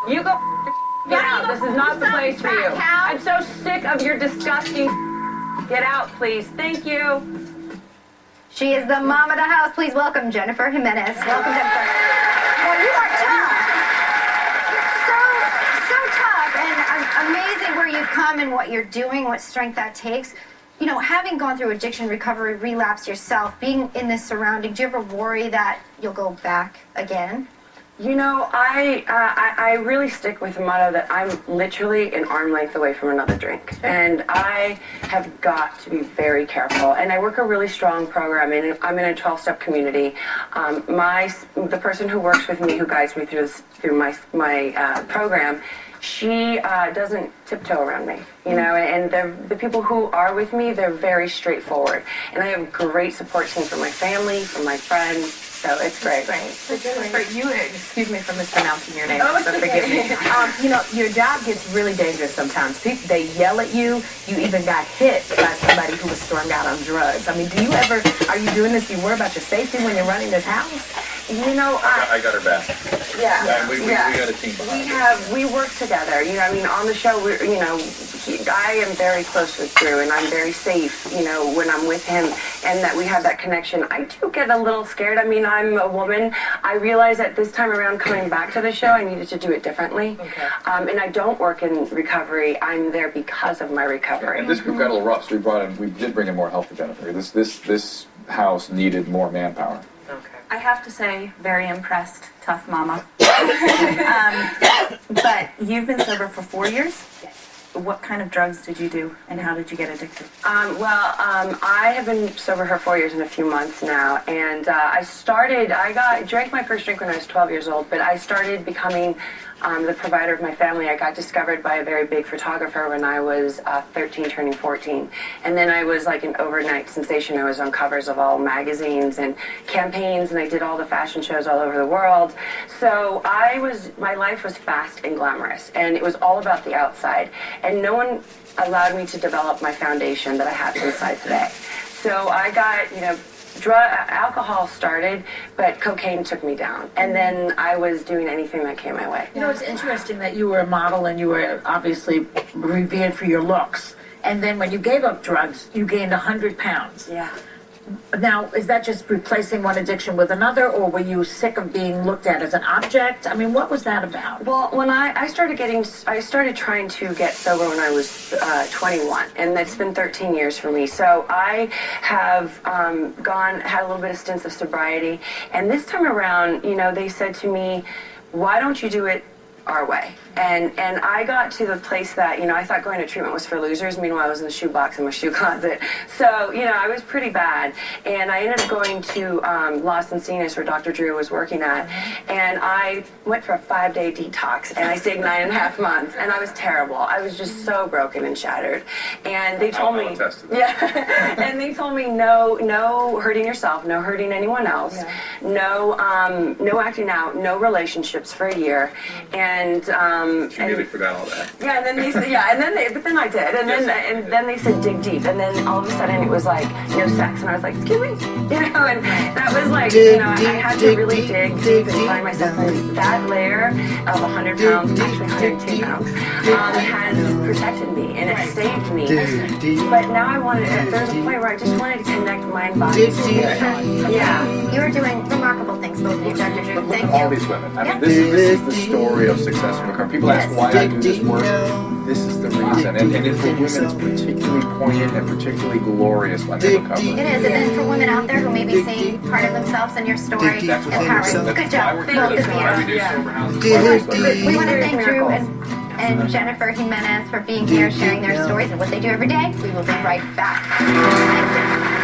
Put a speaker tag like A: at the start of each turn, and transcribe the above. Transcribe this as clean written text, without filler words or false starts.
A: You go get out. This is not the place for you. I'm so sick of your disgusting. Get out, please. Thank you.
B: She is the mom of the house. Please welcome Jennifer Jimenez. Welcome, Jennifer. Well, you are tough. So tough, and amazing where you've come and what you're doing, what strength that takes. You know, having gone through addiction, recovery, relapse yourself, being in this surrounding, do you ever worry that you'll go back again?
A: You know, I really stick with the motto that I'm literally an arm length away from another drink. And I have got to be very careful. And I work a really strong program, and I'm in a 12-step community. The person who works with me, who guides me through my program, she doesn't tiptoe around me, you know, and the people who are with me, they're very straightforward. And I have a great support team from my family, from my friends, so it's great.
C: So Jennifer, you, excuse me for mispronouncing your name,
A: so
C: forgive me. You know, your job gets really dangerous sometimes. People, they yell at you. You even got hit by somebody who was stormed out on drugs. I mean, are you doing this? Do you worry about your safety when you're running this house?
A: You know,
D: I got her back.
A: Yeah.
D: We got a team behind
A: we work together. You know, I mean, on the show, I am very close with Drew, and I'm very safe, you know, when I'm with him, and that we have that connection. I do get a little scared. I mean, I'm a woman. I realized that this time around, coming back to the show, I needed to do it differently.
C: Okay.
A: And I don't work in recovery. I'm there because of my recovery.
D: And this group got a little rough, so we did bring in more help for Jennifer. This house needed more manpower.
C: Okay.
E: I have to say, very impressed, tough mama. But you've been sober for 4 years?
B: Yes.
E: What kind of drugs did you do, and how did you get addicted?
A: I have been sober for 4 years and a few months now, and drank my first drink when I was 12 years old, but I started becoming the provider of my family. I got discovered by a very big photographer when I was 13, turning 14. And then I was like an overnight sensation. I was on covers of all magazines and campaigns, and I did all the fashion shows all over the world. So my life was fast and glamorous, and it was all about the outside. And no one allowed me to develop my foundation that I have inside today. So I got, you know, alcohol started, but cocaine took me down. And then I was doing anything that came my way.
C: You know, it's interesting that you were a model and you were obviously revered for your looks. And then when you gave up drugs, you gained 100 pounds.
A: Yeah.
C: Now, is that just replacing one addiction with another, or were you sick of being looked at as an object? I mean, what was that about?
A: Well, when I started trying to get sober when I was 21, and that's been 13 years for me. So I have had a little bit of stints of sobriety, and this time around, you know, they said to me, why don't you do it our way? And I got to the place that, you know, I thought going to treatment was for losers. Meanwhile, I was in the shoebox in my shoe closet. So, you know, I was pretty bad. And I ended up going to Los Encinas, where Dr. Drew was working at. And I went for a 5-day detox. And I stayed 9.5 months. And I was terrible. I was just so broken and shattered. And they told me, yeah, and they told me no hurting yourself, no hurting anyone else, no acting out, no relationships for a year. And
D: She really forgot all that.
A: yeah, and then they said, but then I did, and then they said dig deep, and then all of a sudden it was like no sex, and I was like, excuse me, you know, and that was like, you know, I had to really dig deep and find myself, and that layer of 100 pounds, actually 102 pounds, has protected me, and it saved me. But now there's a point where I just wanted to connect mind, body, and spirit. Yeah.
B: You are doing remarkable things, both of you, Dr. Drew.
D: Look
B: Thank
D: at
B: you.
D: all these women. I mean, this is the story of success in recovery. People ask why I do this work. This is the reason. And for women, it's particularly poignant and particularly glorious when they recover.
B: It is. And then for women out there who may be seeing part of themselves in your story, empowering. Good job, both of you. We want to thank Drew and Jennifer Jimenez for being here, sharing their stories and what they do every day. We will be right back. Thank you.